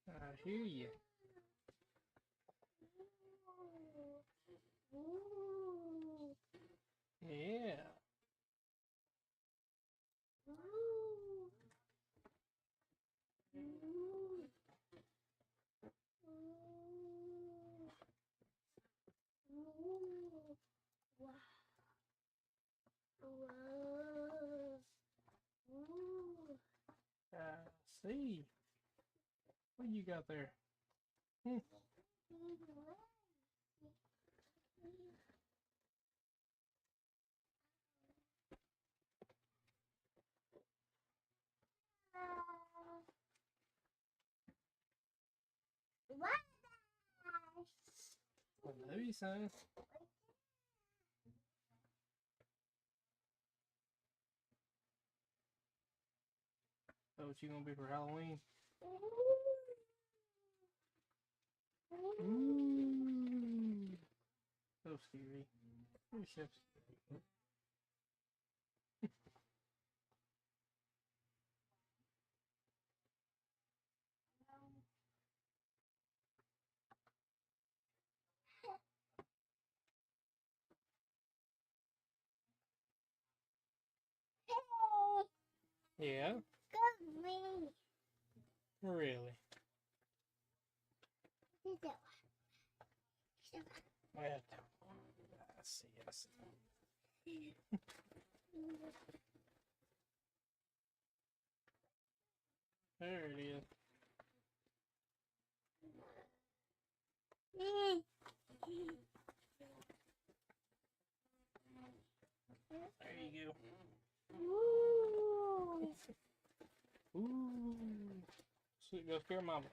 I hear you. Yeah. See. What you got there? Hmm. I love you, son. So what you gonna be for Halloween? Ooh. So scary. You're so scary. Yeah? Really? Well, I see, I see. There it is. There you go. Ooh. Sweet, go scare mama.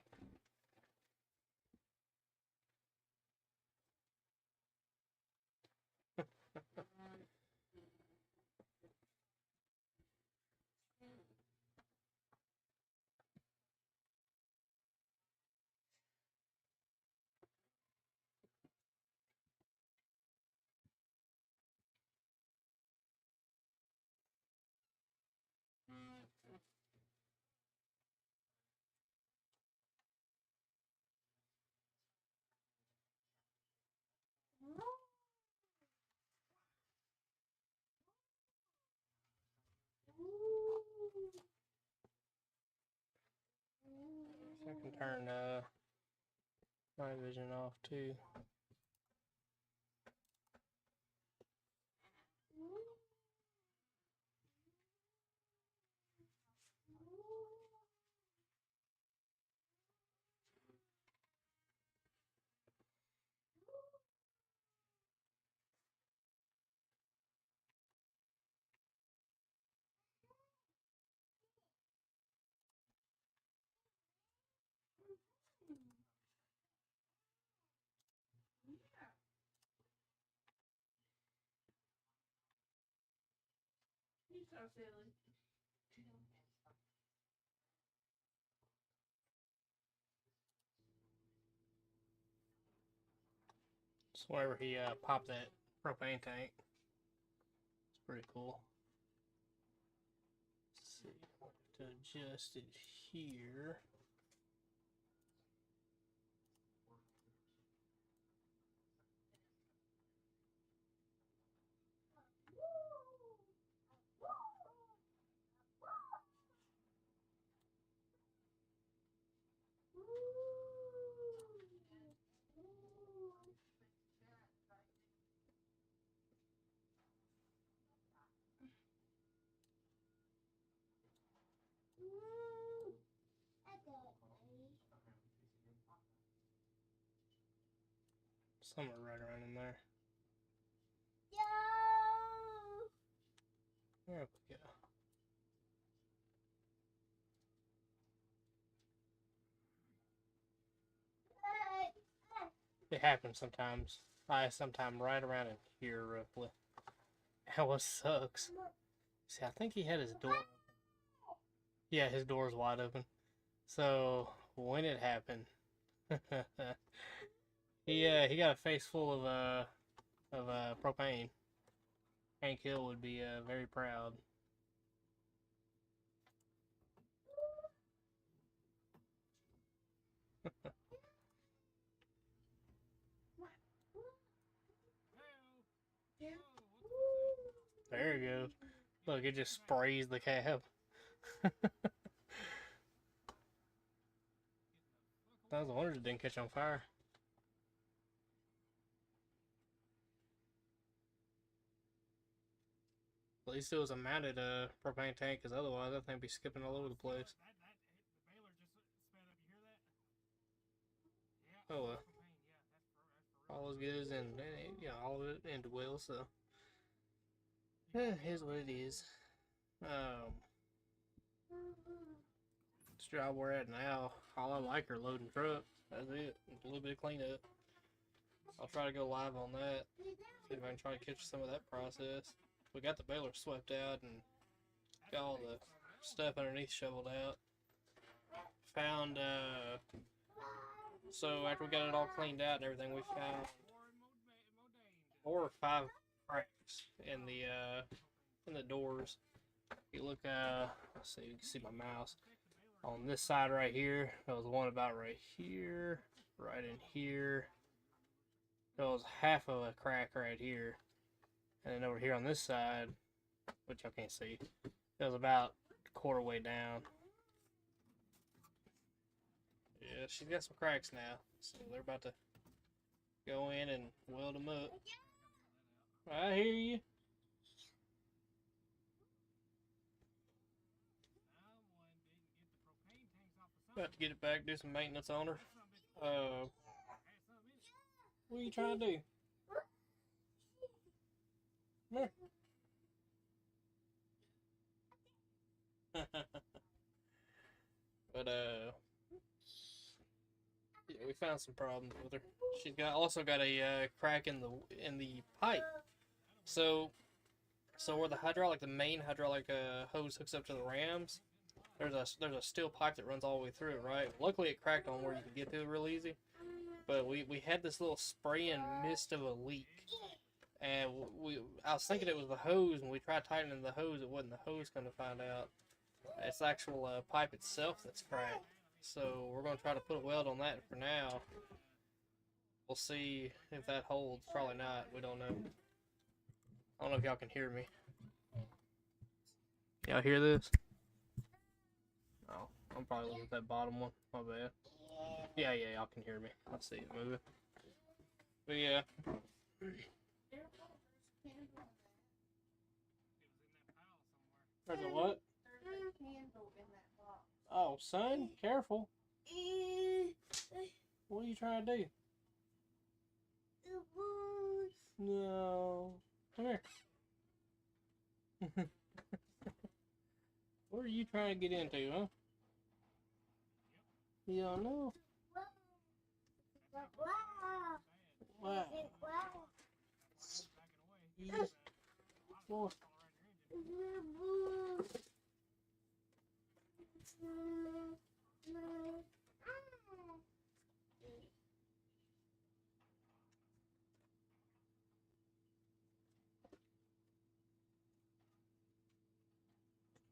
I can turn night vision off too. He's so silly. Just whenever he popped that propane tank. It's pretty cool. Let's see, I have to adjust it here. Somewhere right around in there. There we go. It happens sometimes. Sometime right around in here roughly. That what sucks. See, I think he had his door. Yeah, his door's wide open. So when it happened, he got a face full of propane. Hank Hill would be very proud. There it goes. Look, it just sprays the cab. I was wondering it didn't catch on fire. At least it was a mounted propane tank, because otherwise that thing would be skipping all over the place. Oh well. All as good as, and you know, all of it ended well, so. Here's what it is. This job we're at now, all I like are loading trucks. That's it. A little bit of cleanup. I'll try to go live on that. See if I can try to catch some of that process. We got the baler swept out and got all the stuff underneath shoveled out. Found, so after we got it all cleaned out and everything, we found 4 or 5 cracks in the doors. If you look, let's see, you can see my mouse. On this side right here, there was one about right here, right in here. There was half of a crack right here. And then over here on this side, which y'all can't see, it was about a quarter way down. Yeah, she's got some cracks now. So they're about to go in and weld them up. I hear you. About to get it back, do some maintenance on her. What are you trying to do? Come here. But yeah, we found some problems with her. She's also got a crack in the pipe. So where the main hydraulic hose hooks up to the rams, there's a steel pipe that runs all the way through it, right? Luckily it cracked on where you can get to it real easy. But we had this little spraying mist of a leak. And I was thinking it was the hose, and we tried tightening the hose. It wasn't the hose, come to find out. It's the actual pipe itself that's cracked. So we're going to try to put a weld on that for now. We'll see if that holds. Probably not. We don't know. I don't know if y'all can hear me. Y'all hear this? Oh, I'm probably looking at that bottom one. My bad. Yeah, y'all can hear me. I see it moving. But yeah. There's a what? Oh, son, careful. What are you trying to do? No. Come here. What are you trying to get into, huh? You don't know? Wow.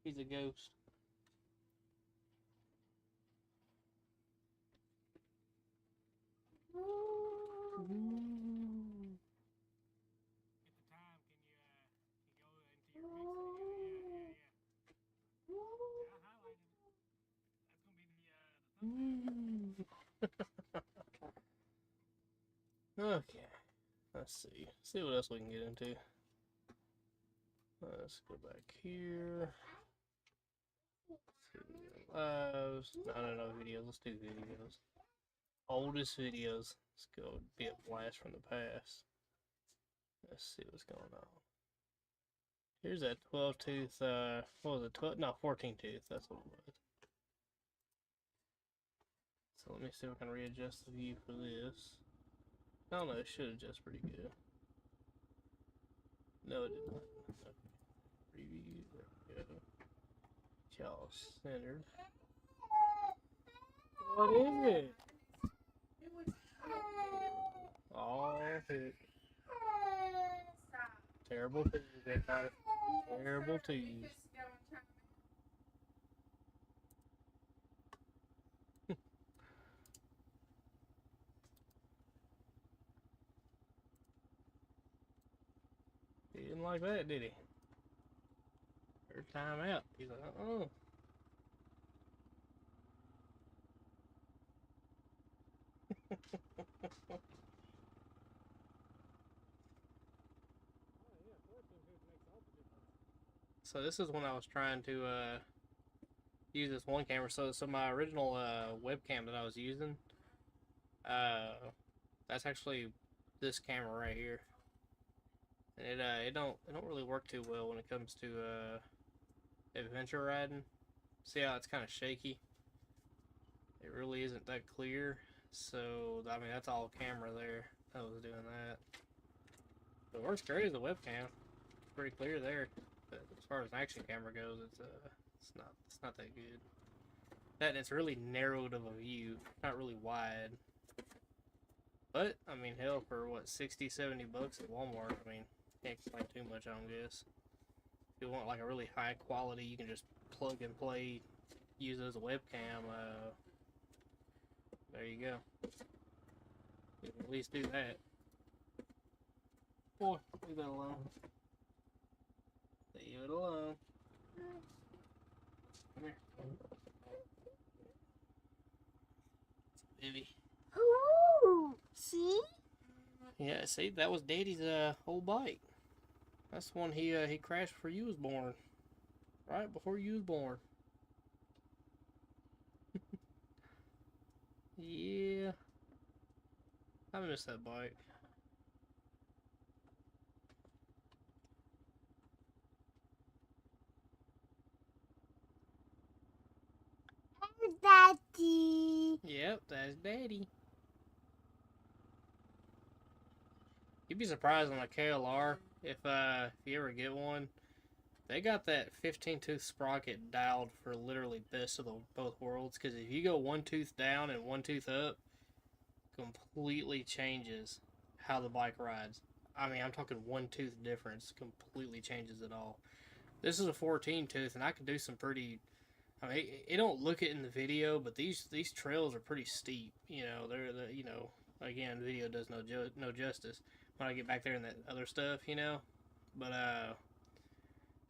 He's a ghost. Okay, let's see what else we can get into. Let's go back here. Lives. No videos. Let's do videos. Oldest videos. Let's go be a blast from the past. Let's see what's going on. Here's that 12 tooth. What was it? 12? No, 14 tooth. That's what it was. So let me see if I can readjust the view for this. I don't know. It should adjust pretty good. No, it did not. Okay. Preview. There we go. Y'all centered. What is it? Oh, hit. Terrible twos, everybody. Terrible twos. He didn't like that, did he? Third time out. He's like, uh-uh. So this is when I was trying to use this one camera. So my original webcam that I was using, that's actually this camera right here. And it don't really work too well when it comes to adventure riding. See how it's kind of shaky? It really isn't that clear. So I mean that's all camera there. I was doing that. But it works great as a webcam. It's pretty clear there. But as far as an action camera goes, it's not that good. That and it's really narrowed of a view, not really wide. But I mean, hell, for what, 60, 70 bucks at Walmart, I mean, can't complain too much, I don't guess. If you want like a really high quality, you can just plug and play, use it as a webcam. There you go. You can at least do that. Boy, leave that alone. Leave it alone. Come here. Baby. Ooh, see? Yeah, see, that was Daddy's old bike. That's the one he crashed before you was born. Right before you was born. Yeah. I miss that bike. Daddy. Yep, that's Daddy. You'd be surprised on a KLR if you ever get one. They got that 15-tooth sprocket dialed for literally best of both worlds. Because if you go one tooth down and one tooth up, completely changes how the bike rides. I mean, I'm talking one tooth difference. Completely changes it all. This is a 14 tooth, and I can do some pretty. I mean, it don't look it in the video, but these trails are pretty steep. You know, they're you know, again, video does no justice when I get back there and that other stuff. You know, but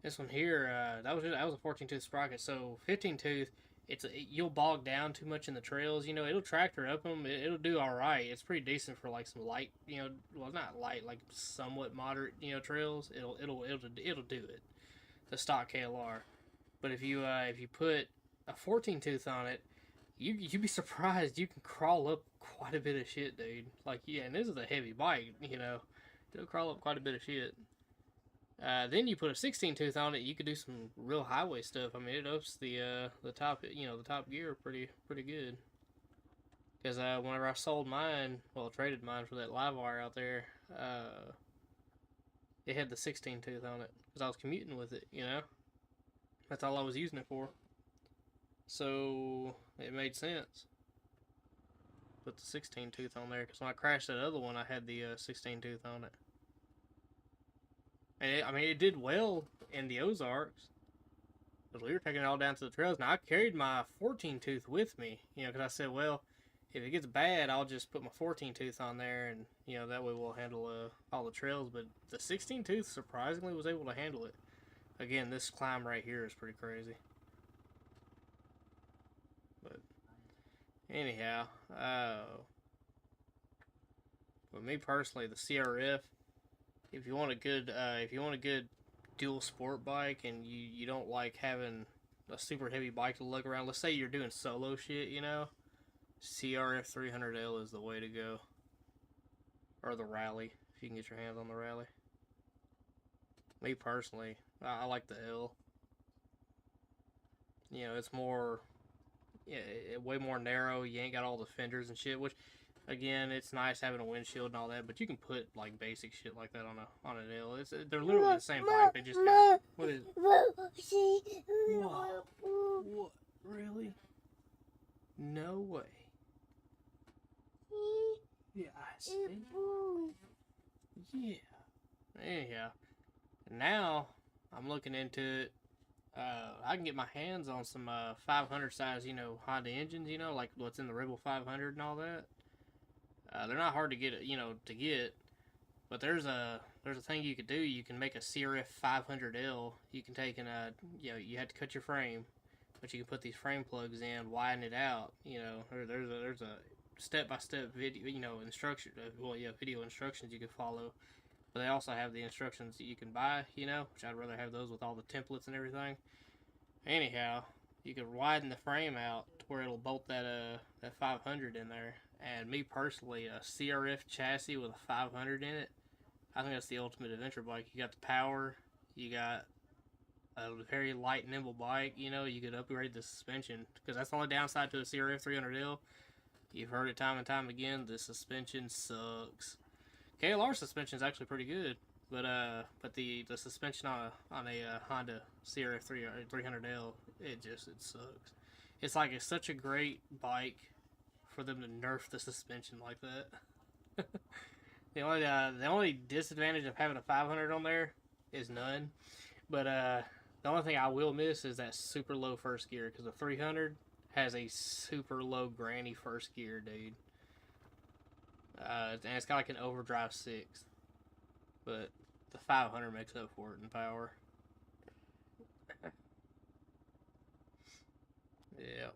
this one here, that was a 14 tooth sprocket. So 15 tooth, you'll bog down too much in the trails. You know, it'll tractor up them. It'll do all right. It's pretty decent for like some light. You know, well not light, like somewhat moderate. You know, trails. It'll do it. The stock KLR. But if you put a 14 tooth on it, you'd be surprised you can crawl up quite a bit of shit, dude. Like, yeah, and this is a heavy bike, you know. It'll crawl up quite a bit of shit. Then you put a 16 tooth on it, you could do some real highway stuff. I mean, it ups the top, you know, the top gear pretty good. Because whenever I sold mine, well, traded mine for that live wire out there, it had the 16 tooth on it because I was commuting with it, you know. That's all I was using it for. So it made sense. Put the 16 tooth on there because when I crashed that other one, I had the 16 tooth on it. And I mean, it did well in the Ozarks. Because we were taking it all down to the trails. Now, I carried my 14 tooth with me, you know, because I said, well, if it gets bad, I'll just put my 14 tooth on there, and, you know, that way we'll handle all the trails. But the 16 tooth surprisingly was able to handle it. Again, this climb right here is pretty crazy. But anyhow, for me personally, the CRF, if you want a good dual sport bike and you don't like having a super heavy bike to lug around, let's say you're doing solo shit, you know, CRF 300L is the way to go. Or the Rally, if you can get your hands on the Rally. Me personally, I like the L. You know, it's more, yeah, way more narrow. You ain't got all the fenders and shit, which Again, it's nice having a windshield and all that, but you can put like basic shit like that on an L. They're literally the same bike. They just got what is? Whoa! What? Really? No way. Yeah, I see. Yeah. Anyhow, now I'm looking into it. I can get my hands on some 500 size, Honda engines, like what's in the Rebel 500 and all that. They're not hard to get, but there's a thing you could do. You can make a CRF 500L. You can take and you have to cut your frame, but you can put these frame plugs in, widen it out. There's a step-by-step video, video instructions you can follow. But they also have the instructions that you can buy, which I'd rather have those with all the templates and everything. Anyhow, you can widen the frame out to where it'll bolt that 500 in there. And me personally, a CRF chassis with a 500 in it, I think that's the ultimate adventure bike. You got the power, you got a very light, nimble bike. You could upgrade the suspension, because that's the only downside to a CRF 300L. You've heard it time and time again. The suspension sucks. KLR suspension is actually pretty good, but the suspension on a Honda CRF 300L, it sucks. It's like it's such a great bike for them to nerf the suspension like that. The only disadvantage of having a 500 on there is none, but the only thing I will miss is that super low first gear, because the 300 has a super low granny first gear, dude. And it's got like an overdrive 6, but the 500 makes up for it in power. Yeah,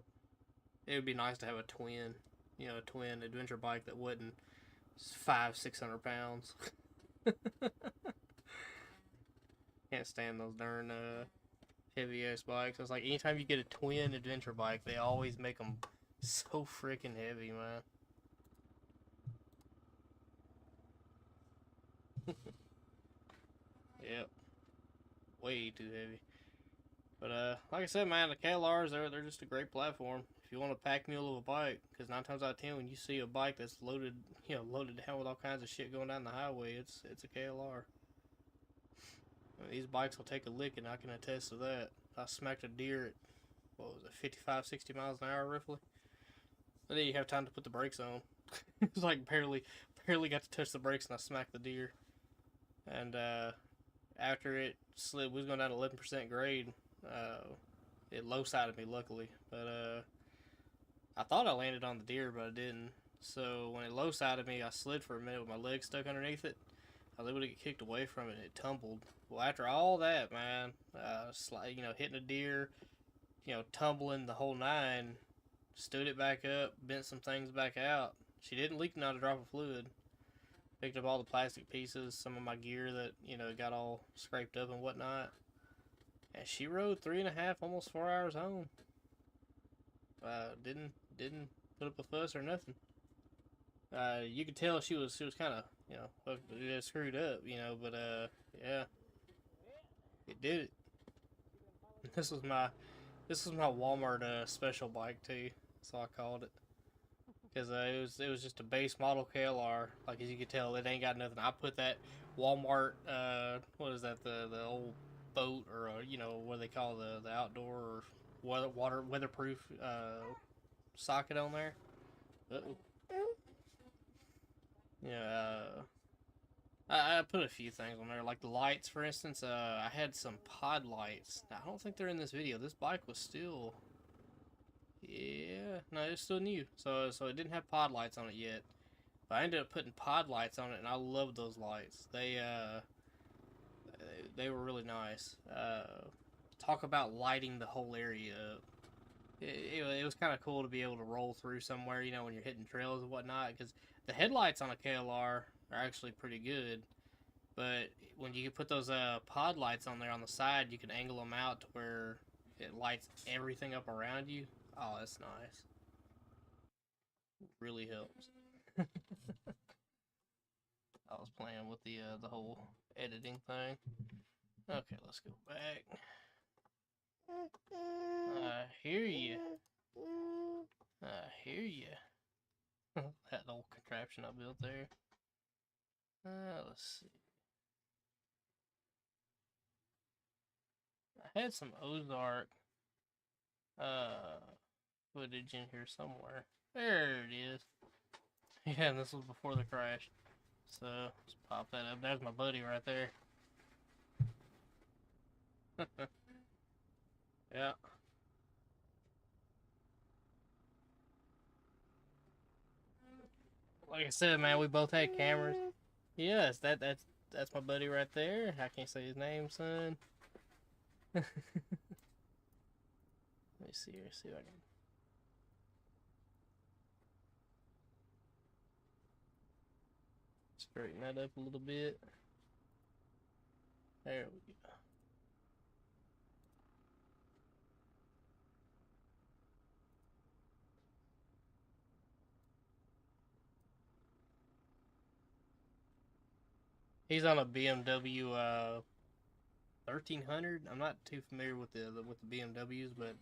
it would be nice to have a twin, a twin adventure bike that wasn't 500-600 pounds. Can't stand those darn heavy ass bikes. It's like anytime you get a twin adventure bike, they always make them so freaking heavy, man. Yep, way too heavy. But like I said, man, the KLRs, they're just a great platform if you want a pack mule of a bike. Because 9 times out of 10, when you see a bike that's loaded, loaded down with all kinds of shit going down the highway, it's a KLR. I mean, these bikes will take a lick, and I can attest to that. I smacked a deer at, what was it, 55, 60 miles an hour roughly. I didn't even have time to put the brakes on. It was like barely got to touch the brakes, and I smacked the deer. And after it slid, we was going down to 11% grade. It low-sided me, luckily, but I thought I landed on the deer, but I didn't. So when it low-sided me, I slid for a minute with my legs stuck underneath it. I was able to get kicked away from it, and it tumbled. Well, after all that, man, hitting a deer, tumbling the whole 9, stood it back up, bent some things back out. She didn't leak not a drop of fluid. Picked up all the plastic pieces, some of my gear that, got all scraped up and whatnot. And she rode 3.5, almost 4 hours home. Didn't put up a fuss or nothing. You could tell she was kind of, screwed up, but yeah, it did it. This was my Walmart special bike too, so I called it. Because it was just a base model KLR. Like, as you can tell, it ain't got nothing. I put that Walmart, what is that, the old boat, or what do they call the outdoor or weatherproof socket on there. I put a few things on there, like the lights, for instance. I had some pod lights. Now, I don't think they're in this video. This bike was still, no, it's still new, so it didn't have pod lights on it yet. But I ended up putting pod lights on it, and I loved those lights. They were really nice. Talk about lighting the whole area up. It was kind of cool to be able to roll through somewhere, when you're hitting trails and whatnot, because the headlights on a KLR are actually pretty good, but when you put those pod lights on there on the side, you can angle them out to where it lights everything up around you. Oh, that's nice. Really helps. I was playing with the whole editing thing. Okay, let's go back. I hear you. I hear you. That old contraption I built there. Let's see. I had some Ozark footage in here somewhere. There it is. Yeah, and this was before the crash. So let's pop that up. There's my buddy right there. Yeah. Like I said, man, we both had cameras. Yes, that's my buddy right there. I can't say his name, son. Let me see here. See if I can. Straighten that up a little bit. There we go. He's on a BMW 1300. I'm not too familiar with the BMWs, but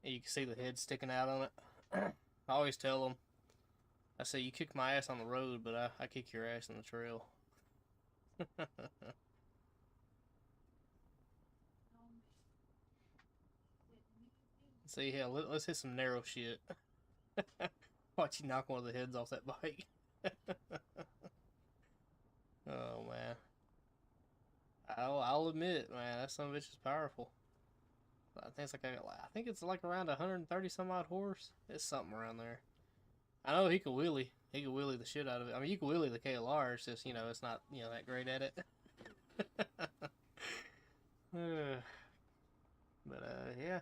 you can see the head sticking out on it. I always tell him, I say, you kick my ass on the road, but I kick your ass in the trail. See, hell, let's hit some narrow shit. Watch you knock one of the heads off that bike. Oh, man. I'll admit, man, that son of a bitch is powerful. I think it's like around 130 some odd horse. It's something around there. I know he could wheelie. He could wheelie the shit out of it. I mean, you can wheelie the KLR. It's just, it's not, that great at it. But, yeah.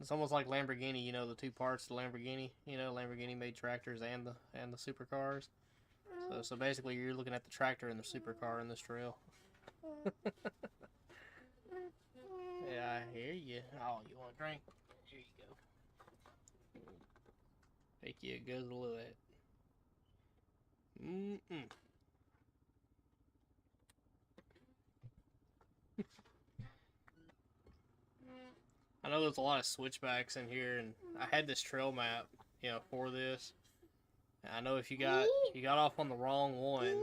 It's almost like Lamborghini, the two parts to Lamborghini. Lamborghini made tractors and the supercars. So basically, you're looking at the tractor and the supercar in this trail. Yeah, I hear you. Oh, you want a drink? Here you go. Take you a guzzle of that. I know there's a lot of switchbacks in here, and I had this trail map, for this. I know if you got off on the wrong one,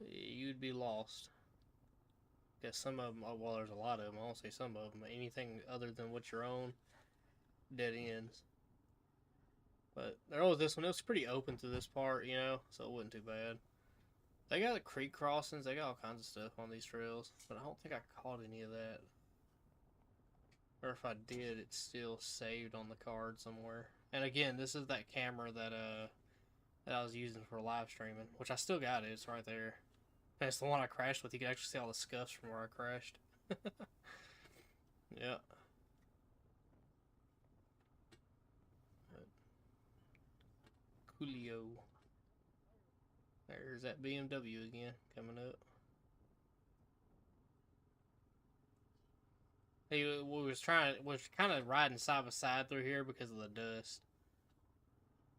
you'd be lost. Because some of them, well, there's a lot of them. I won't say some of them, but anything other than what you're on, dead ends. But there was this one. It was pretty open to this part, so it wasn't too bad. They got creek crossings. They got all kinds of stuff on these trails, but I don't think I caught any of that. Or if I did, it's still saved on the card somewhere. And again, this is that camera that I was using for live streaming, which I still got it. It's right there. And it's the one I crashed with. You can actually see all the scuffs from where I crashed. Yeah. Coolio. There's that BMW again coming up. He was kind of riding side by side through here because of the dust.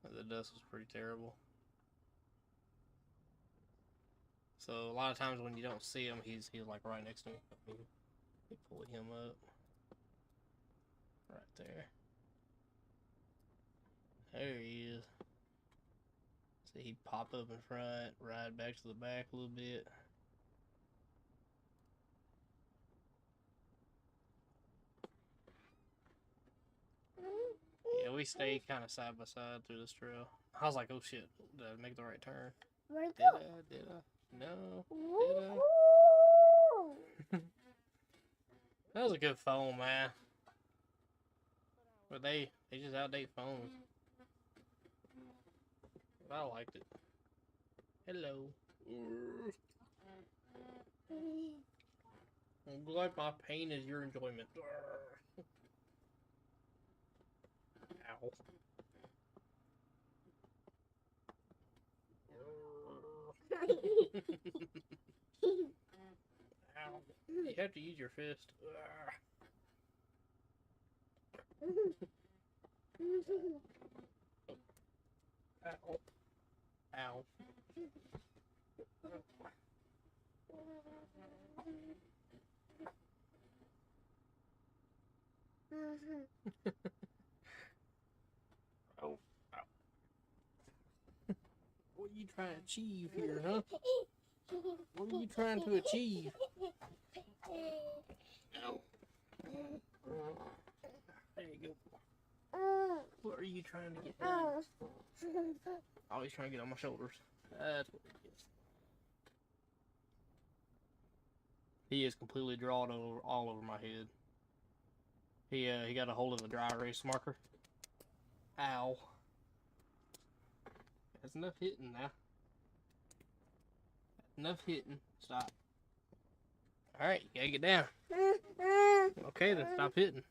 The dust was pretty terrible. So a lot of times when you don't see him, he's like right next to me. You pull him up. Right there. There he is. See, he'd pop up in front, ride back to the back a little bit. Yeah, we stayed kind of side by side through this trail. I was like, oh shit, did I make the right turn? Where'd it Did go? Did I? No. Did I? That was a good phone, man. But they just outdate phones. But I liked it. Hello. I'm glad my pain is your enjoyment. Ow. Ow. You have to use your fist. Ow. Ow. Oh, ow. What are you trying to achieve here, huh? What are you trying to achieve? Ow. There you go. What are you trying to get done? Oh, he's trying to get on my shoulders. That's what he is. He is completely drawn all over my head. He got a hold of the dry erase marker. Ow. That's enough hitting now. That's enough hitting. Stop. Alright, you gotta get down. Okay, then stop hitting.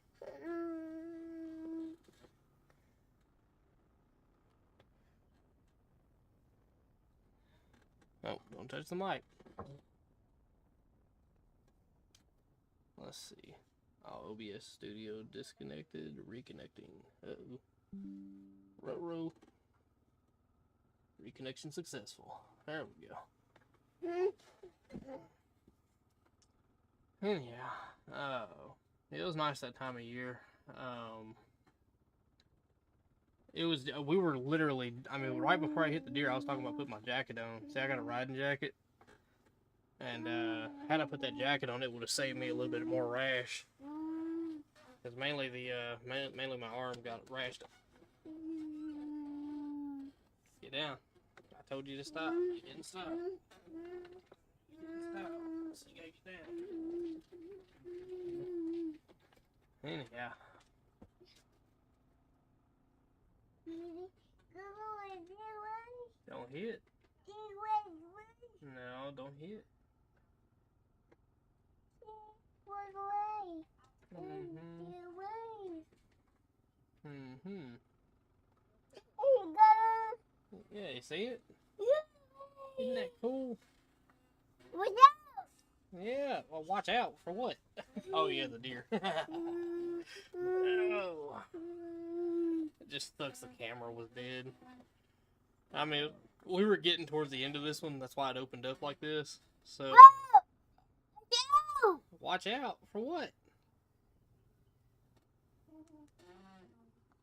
Oh, don't touch the mic. Let's see. Oh, OBS Studio disconnected, reconnecting. Uh-oh. Ruh-roh. Reconnection successful. There we go. Anyhow, it was nice that time of year. We were literally, I mean, right before I hit the deer, I was talking about putting my jacket on. See, I got a riding jacket. And, had I put that jacket on, it would have saved me a little bit more rash. Because mainly mainly my arm got rashed. Get down. I told you to stop. You didn't stop. You didn't stop. So you gotta get down. Anyhow. Don't hit. No, don't hit. Yeah, you see it? Isn't that cool? Yeah, well, watch out. For what? Oh, yeah, the deer. Oh. It just sucks the camera was dead. I mean, we were getting towards the end of this one. That's why it opened up like this. So, watch out. For what?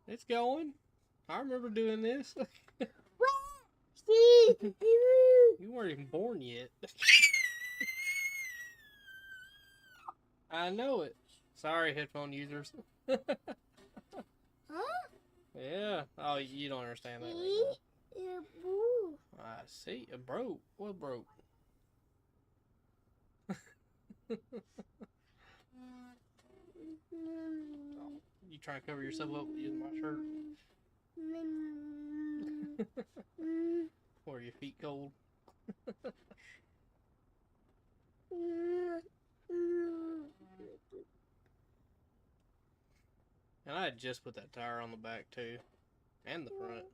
It's going. I remember doing this. You weren't even born yet. I know it. Sorry, headphone users. Yeah. Oh, you don't understand that right now. I see. It broke. What broke? You trying to cover yourself up using my shirt? Or are your feet cold? And I had just put that tire on the back too, and the front.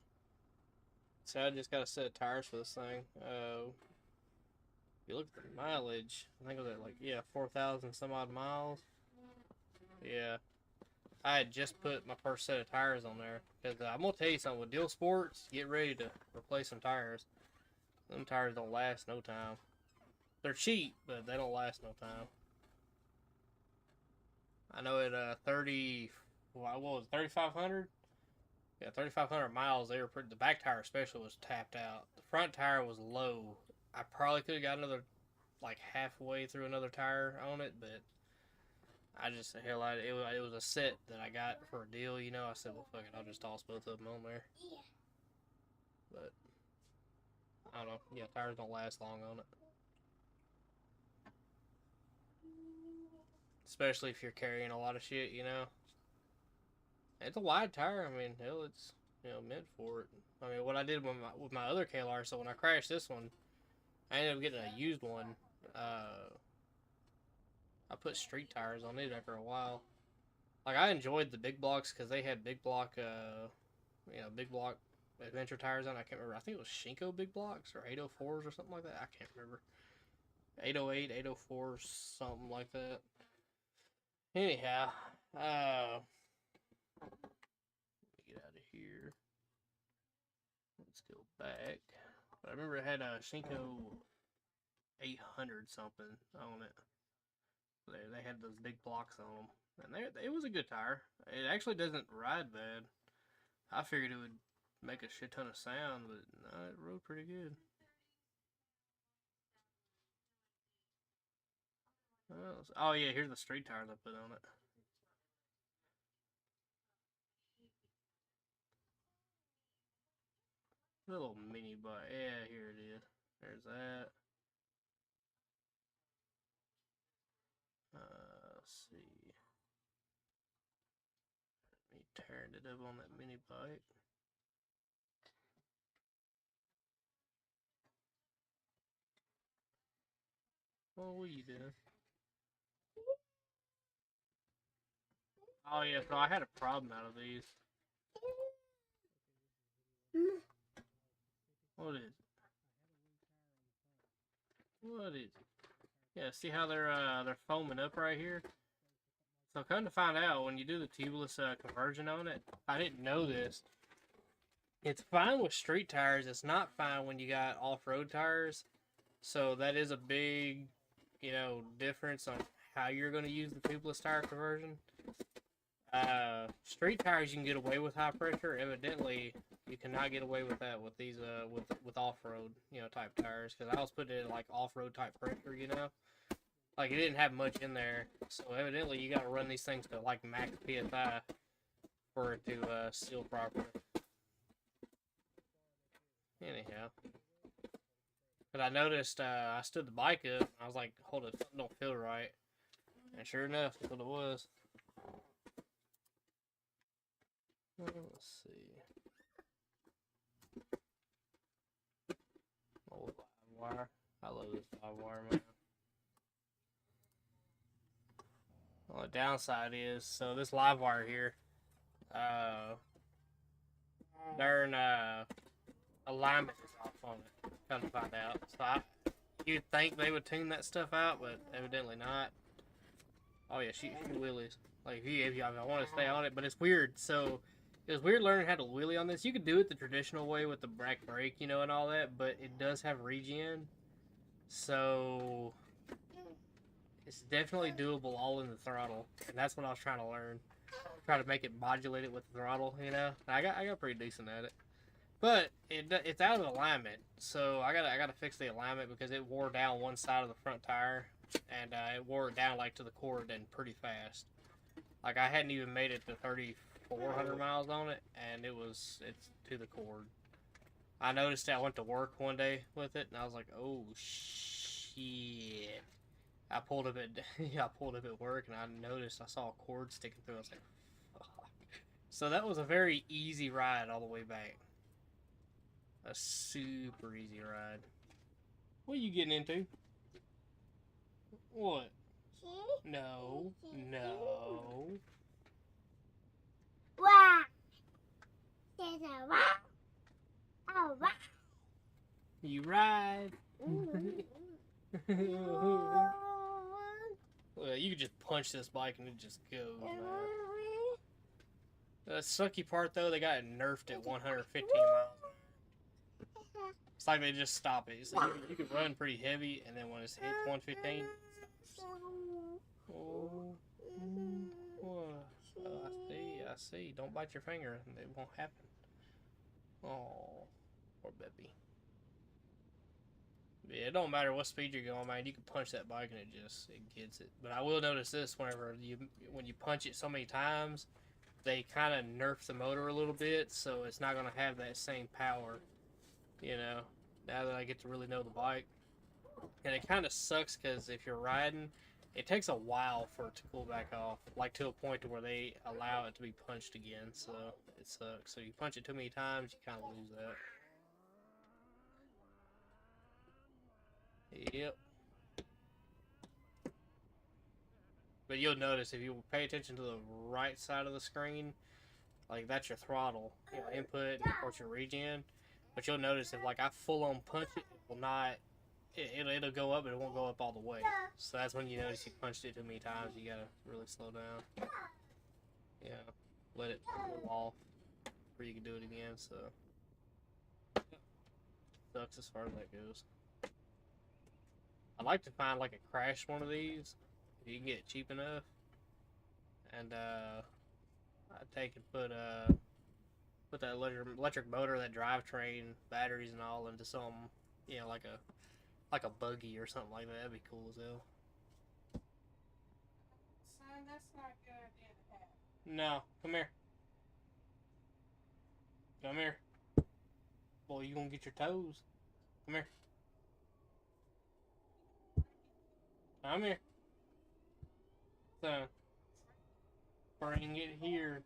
So I just got a set of tires for this thing. If you look at the mileage, I think it was at like 4,000 some odd miles. Yeah, I had just put my first set of tires on there because I'm gonna tell you something. With Deal Sports, get ready to replace some tires. Them tires don't last no time. They're cheap, but they don't last no time. I know at 30, what was it, 3,500? Yeah, 3,500 miles. They were pretty. The back tire especially was tapped out. The front tire was low. I probably could have got another, like halfway through another tire on it, but I just hell, it was a set that I got for a deal. You know, I said, well, fuck it, I'll just toss both of them on there. But I don't know. Yeah, tires don't last long on it. Especially if you're carrying a lot of shit, you know. It's a wide tire. I mean, hell, it's meant for it. I mean, what I did with my other KLR, so when I crashed this one, I ended up getting a used one. I put street tires on it after a while. Like I enjoyed the big blocks because they had big block, big block adventure tires on. I can't remember. I think it was Shinko big blocks or 804s or something like that. I can't remember. 808, 804, something like that. Anyhow, get out of here. Let's go back. But I remember it had a Shinko 800 something on it. They had those big blocks on them. And it was a good tire. It actually doesn't ride bad. I figured it would make a shit ton of sound, but no, it rode pretty good. Oh yeah, here's the street tires I put on it. Little mini bike. Yeah, here it is. There's that. Let's see. Me tearing it up on that mini bike. What were you doing? Oh yeah, so I had a problem out of these. What is it? What is it? Yeah, see how they're foaming up right here? So come to find out, when you do the tubeless conversion on it, I didn't know this. It's fine with street tires. It's not fine when you got off-road tires. So that is a big, difference on how you're going to use the tubeless tire conversion. Street tires you can get away with high pressure. Evidently, you cannot get away with that with these with off-road type tires, because I was putting it in like off-road type pressure, like it didn't have much in there. So evidently you got to run these things to like max psi for it to seal properly. Anyhow, but I noticed I stood the bike up and I was like, hold it, something don't feel right, and sure enough, that's what it was. Let's see. Old live wire. I love this live wire, man. Well, the downside is, so this live wire here, darn alignment is off on it. Come to find out. So you'd think they would tune that stuff out, but evidently not. Oh yeah, she wheelies. Like if I want to stay on it, but it's weird. So it was weird learning how to wheelie on this. You could do it the traditional way with the back brake, and all that, but it does have regen. So it's definitely doable all in the throttle, and that's what I was trying to learn. Try to make it modulate it with the throttle, I got pretty decent at it, but it's out of alignment. So I gotta fix the alignment because it wore down one side of the front tire, and it wore it down like to the cord and pretty fast. Like I hadn't even made it to 3,400 miles on it, and it's to the cord. I noticed that I went to work one day with it, and I was like, oh shit. I pulled up at work, and I noticed I saw a cord sticking through. I was like, fuck. So that was a very easy ride all the way back. A super easy ride. What are you getting into? What? No. No. Wow. There's a wow. Oh, wow. You ride. Well, you could just punch this bike and it just goes, man. The sucky part, though, they got it nerfed at 115 miles. It's like they just stop it. So you can run pretty heavy, and then when it hits 115, oh, I see. Don't bite your finger, and it won't happen. Oh, poor baby. Yeah, it don't matter what speed you're going, man. You can punch that bike and it gets it. But I will notice this: when you punch it so many times, they kind of nerf the motor a little bit, so it's not gonna have that same power. Now that I get to really know the bike, and it kind of sucks because if you're riding, it takes a while for it to cool back off, like to a point to where they allow it to be punched again. So it sucks. So you punch it too many times, you kind of lose that. Yep. But you'll notice if you pay attention to the right side of the screen, like that's your throttle, input, and of course your regen. But you'll notice if like I full on punch it, it will not. It'll go up, but it won't go up all the way. So that's when you notice you punched it too many times. You gotta really slow down. Yeah, let it cool off before you can do it again. So sucks as far as that goes. I'd like to find like a crash one of these if you can get it cheap enough. and I take and put that electric motor, that drivetrain, batteries, and all into some, like a buggy or something like that. That'd be cool as hell. Son, that's not a good idea to have. No, come here. Come here. Boy, you gonna get your toes. Come here. Come here. Son, bring it here.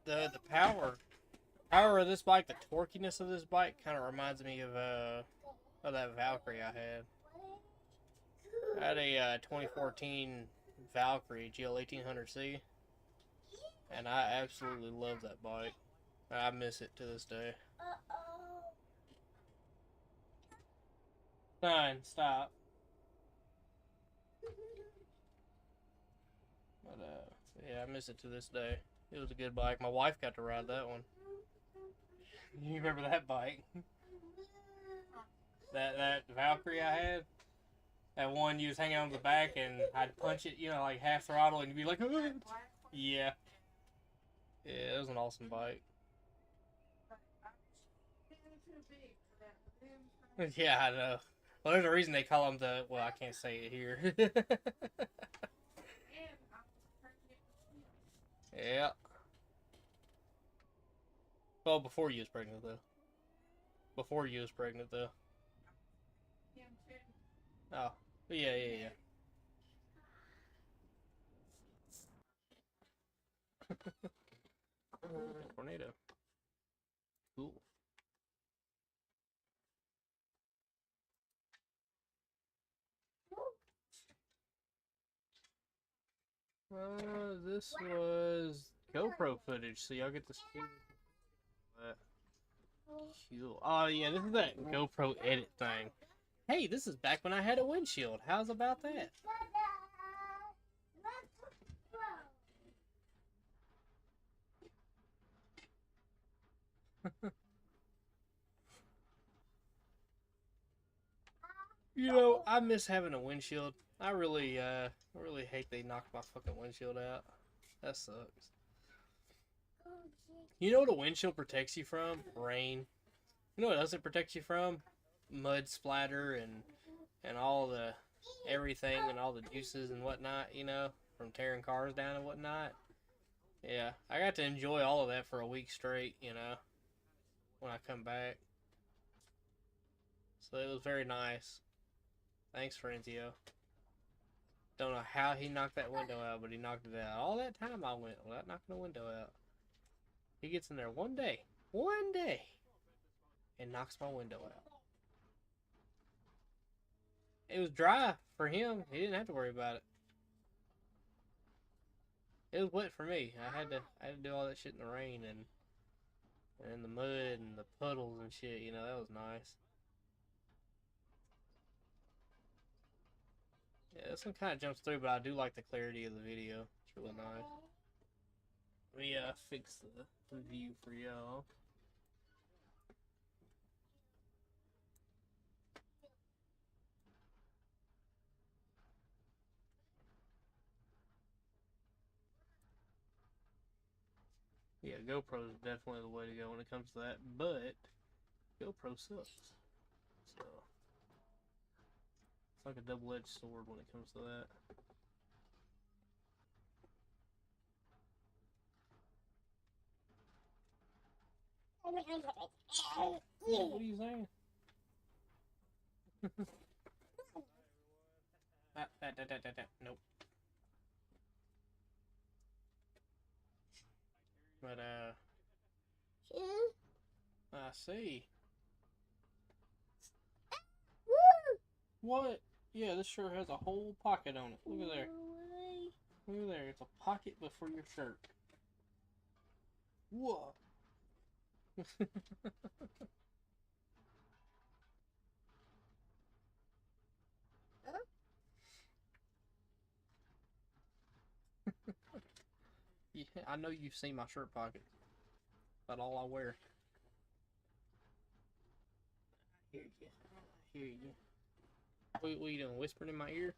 The power of this bike, the torquiness of this bike, kind of reminds me of that Valkyrie I had. I had a 2014 Valkyrie GL 1800C, and I absolutely love that bike. I miss it to this day. Fine, stop. But yeah, I miss it to this day. It was a good bike. My wife got to ride that one. You remember that bike? That Valkyrie I had? That one you was hanging on the back and I'd punch it, like half throttle, and you'd be like, "Ugh." Yeah. Yeah, it was an awesome bike. Yeah, I know. Well, there's a reason they call them well, I can't say it here. Yeah. Well, before you was pregnant, though. Before you was pregnant, though. Oh. Yeah. Tornado. Cool. This was GoPro footage, so y'all get to see that. Cool. Oh yeah, this is that GoPro edit thing. Hey, this is back when I had a windshield. How's about that? I miss having a windshield. I really hate they knocked my fucking windshield out. That sucks. You know what a windshield protects you from? Rain. You know what else it protects you from? Mud splatter and all the everything and all the juices and whatnot, from tearing cars down and whatnot. Yeah, I got to enjoy all of that for a week straight, when I come back. So it was very nice. Thanks, Frenzio. Don't know how he knocked that window out, but he knocked it out. All that time I went without knocking the window out. He gets in there one day, and knocks my window out. It was dry for him. He didn't have to worry about it. It was wet for me. I had to do all that shit in the rain and in the mud and the puddles and shit. That was nice. Yeah, this one kind of jumps through, but I do like the clarity of the video. It's really nice. Let me fix the view for y'all. Yeah, GoPro is definitely the way to go when it comes to that, but GoPro sucks. So it's like a double-edged sword when it comes to that. What are you saying? Nope. But I see. What? Yeah, this sure has a whole pocket on it. Look at there. Look at there. It's a pocket but for your shirt. Whoa. Yeah, I know you've seen my shirt pocket. About all I wear. Hear you. Hear you. What are you doing? Whispering in my ear?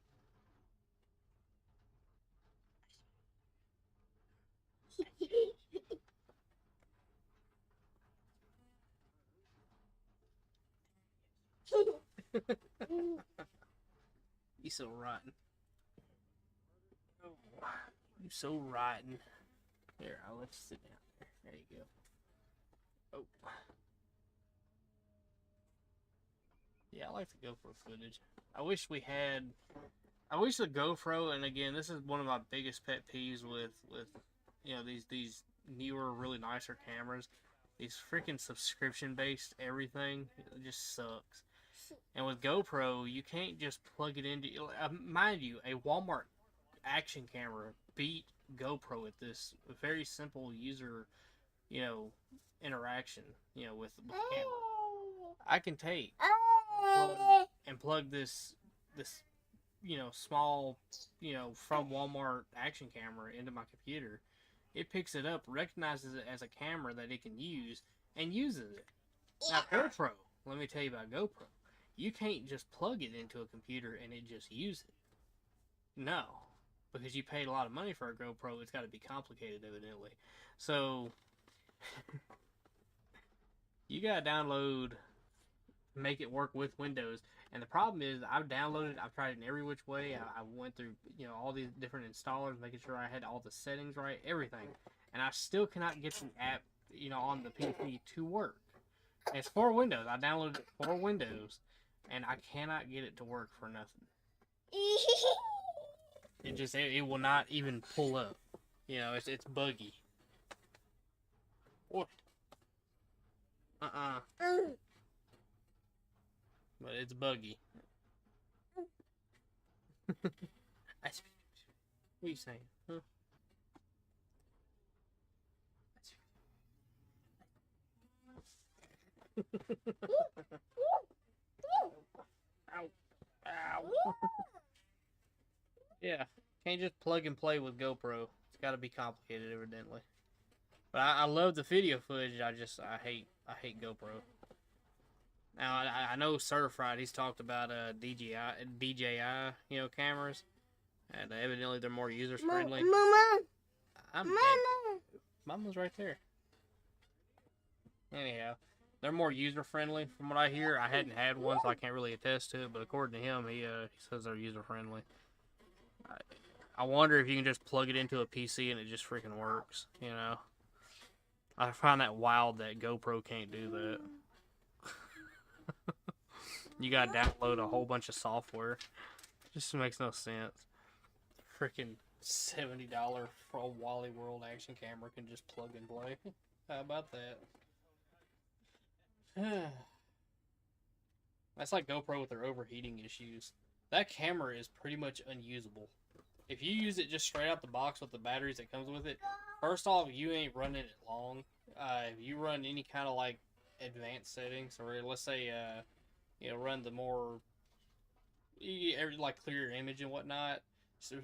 You so rotten. You so rotten. Here, I'll let you sit down there. There you go. Oh. Yeah, I like the GoPro footage. I wish we had. I wish the GoPro, and again, this is one of my biggest pet peeves with you know these newer, really nicer cameras. These freaking subscription-based everything, it just sucks. And with GoPro, you can't just plug it into. Mind you, a Walmart action camera beat GoPro at this very simple user, interaction. With camera. I can take and plug this small from Walmart action camera into my computer. It picks it up, recognizes it as a camera that it can use, and uses it. Now GoPro, let me tell you about GoPro. You can't just plug it into a computer and it just use it. No, because you paid a lot of money for a GoPro. It's got to be complicated, evidently. So you gotta download, make it work with Windows. And the problem is, I've downloaded, I've tried it in every which way. I went through, all these different installers, making sure I had all the settings right, everything. And I still cannot get the app, on the PC to work. And it's for Windows. I downloaded it for Windows, and I cannot get it to work for nothing. It will not even pull up. It's buggy. What? But it's buggy. What are you saying? Huh? Ow. Ow. Yeah. Can't just plug and play with GoPro. It's got to be complicated, evidently. But I love the video footage. I hate GoPro. Now I know Certified. He's talked about DJI cameras, and evidently they're more user friendly. Mama. I'm Mama. dead. Mama's right there. Anyhow, they're more user friendly from what I hear. I hadn't had one, so I can't really attest to it. But according to him, he says they're user friendly. I wonder if you can just plug it into a PC and it just freaking works. I find that wild that GoPro can't do that. You gotta download a whole bunch of software. Just makes no sense. Freaking $70 for a Wally World action camera can just plug and play. How about that? That's like GoPro with their overheating issues. That camera is pretty much unusable. If you use it just straight out the box with the batteries that comes with it, first off, you ain't running it long. If you run any kind of like advanced settings, or let's say run the more like clear image and whatnot, so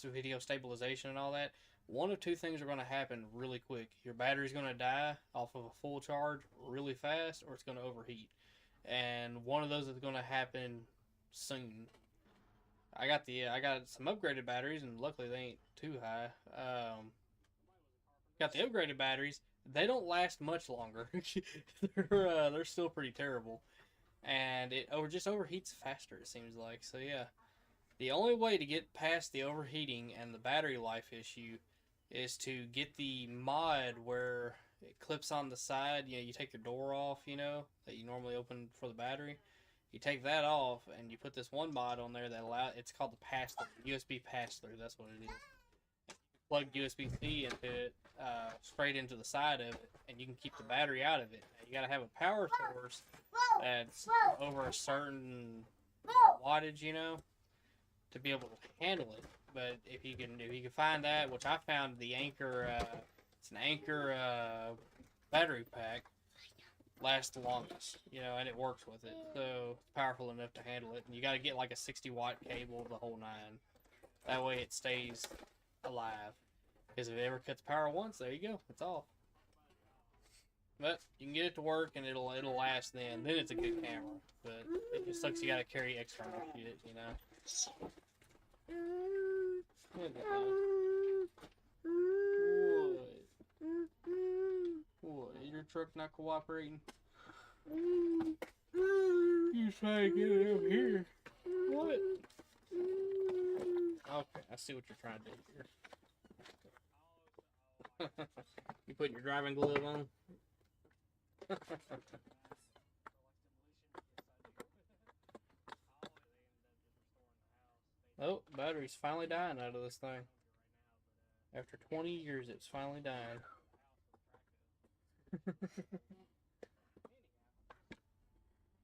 video stabilization and all that, one of two things are going to happen really quick. Your battery's going to die off of a full charge really fast, or it's going to overheat, and one of those is going to happen soon. I got some upgraded batteries, and luckily they ain't too high. Got the upgraded batteries. They don't last much longer. They're still pretty terrible, and it just overheats faster, it seems like. So yeah, the only way to get past the overheating and the battery life issue is to get the mod where it clips on the side. You take your door off, that you normally open for the battery. You take that off and you put this one mod on there that it's called the pass-through, USB pass-through. That's what it is. Plug USB-C into it, straight into the side of it, and you can keep the battery out of it. You got to have a power source that's over a certain wattage, to be able to handle it. But if you can find that, which I found the Anchor, it's an Anchor battery pack, lasts the longest, you know, and it works with it, so it's powerful enough to handle it. And you got to get like a 60-watt cable, the whole nine. That way it stays alive. Because if it ever cuts power once, there you go, it's off. But you can get it to work, and it'll last. Then it's a good camera. But it just sucks you got to carry external shit, you know. What? Is your truck not cooperating? You trying to get it up here. What? Okay, I see what you're trying to do here. You putting your driving glove on? Oh, battery's finally dying out of this thing. After 20 years, it's finally dying.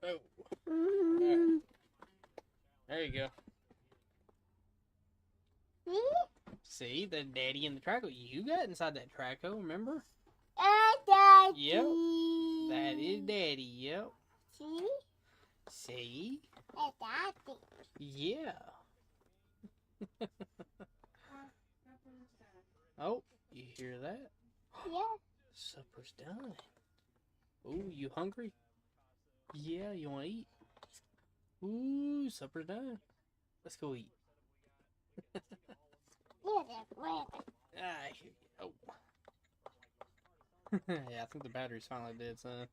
Oh. Right. There you go. See, the daddy in the Traco. You got inside that Traco, remember? Daddy. Yep. That is daddy, yep. See? See? That's Daddy. Yeah. Oh, you hear that? Yeah. Supper's done. Ooh, you hungry? Yeah, you want to eat? Ooh, supper's done. Let's go eat. Yeah, that's right. Ah, here you go. Yeah, I think the battery's finally dead, son.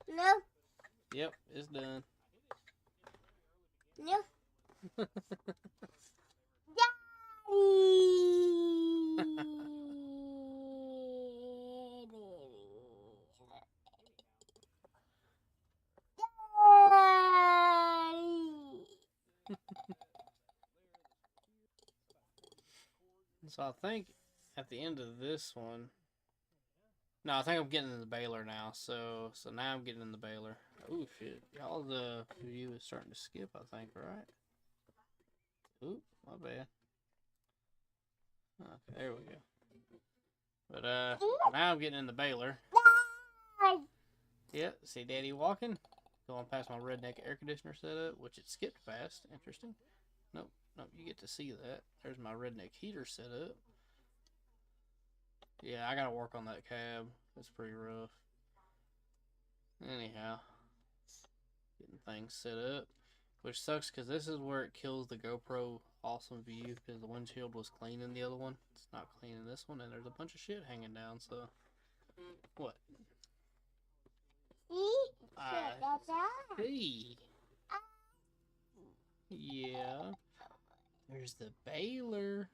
No. Yep, it's done. No. So I think at the end of this one, no, I think I'm getting in the baler now. So now I'm getting in the baler. Oh shit, y'all the view is starting to skip. I think, right? Ooh, my bad. Okay, there we go. But now I'm getting in the baler. Yep, see Daddy walking. Going past my redneck air conditioner setup, which it skipped past. Interesting. Nope, you get to see that. There's my redneck heater setup. Yeah, I gotta work on that cab. It's pretty rough. Anyhow, getting things set up. Which sucks because this is where it kills the GoPro awesome view because the windshield was clean in the other one. It's not clean in this one, and there's a bunch of shit hanging down, so. What? Hey. Yeah. There's the baler.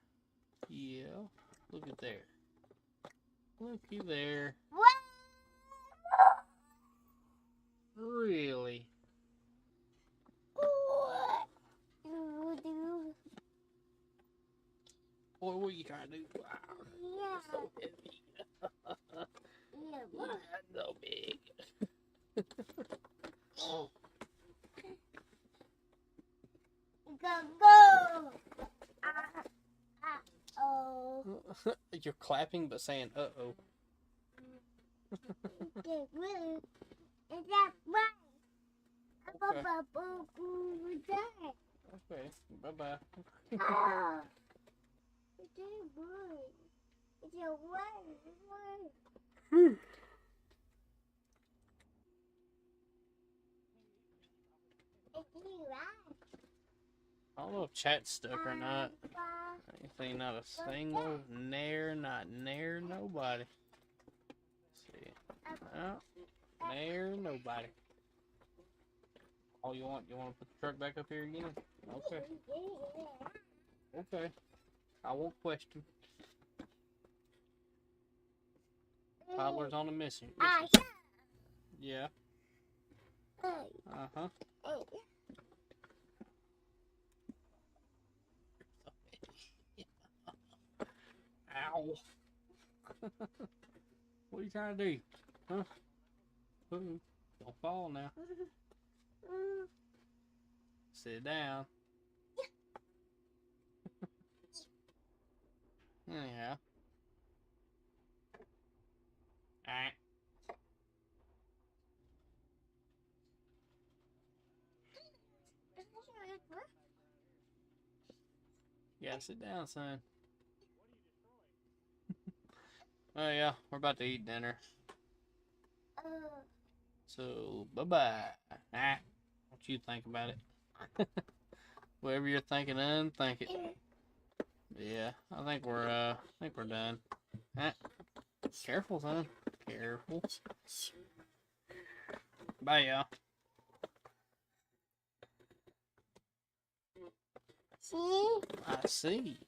Yeah. Look at there. Looky there. Really? Boy, what are you trying to do? Wow. Yeah. So heavy. You're not so big. Go. Oh. You're clapping but saying uh-oh. Okay, really? Is that right? Okay. Okay, bye-bye. Oh. It's a word. It's a word. It's you, right? I don't know if chat's stuck or not. Anything, not a single, not near nobody. Let's see. No, near nobody. Oh, you want to put the truck back up here again? Okay. Okay. I won't question. Toddler's on a mission. Yeah. Uh-huh. Ow. What are you trying to do? Huh? Ooh, don't fall now. Sit down. Yeah. Alright. You gotta sit down, son. Oh yeah, we're about to eat dinner. So bye-bye. What you think about it? Whatever you're thinking, unthink it. Yeah, I think we're done. Careful, son. Careful. Bye, y'all. See? I see.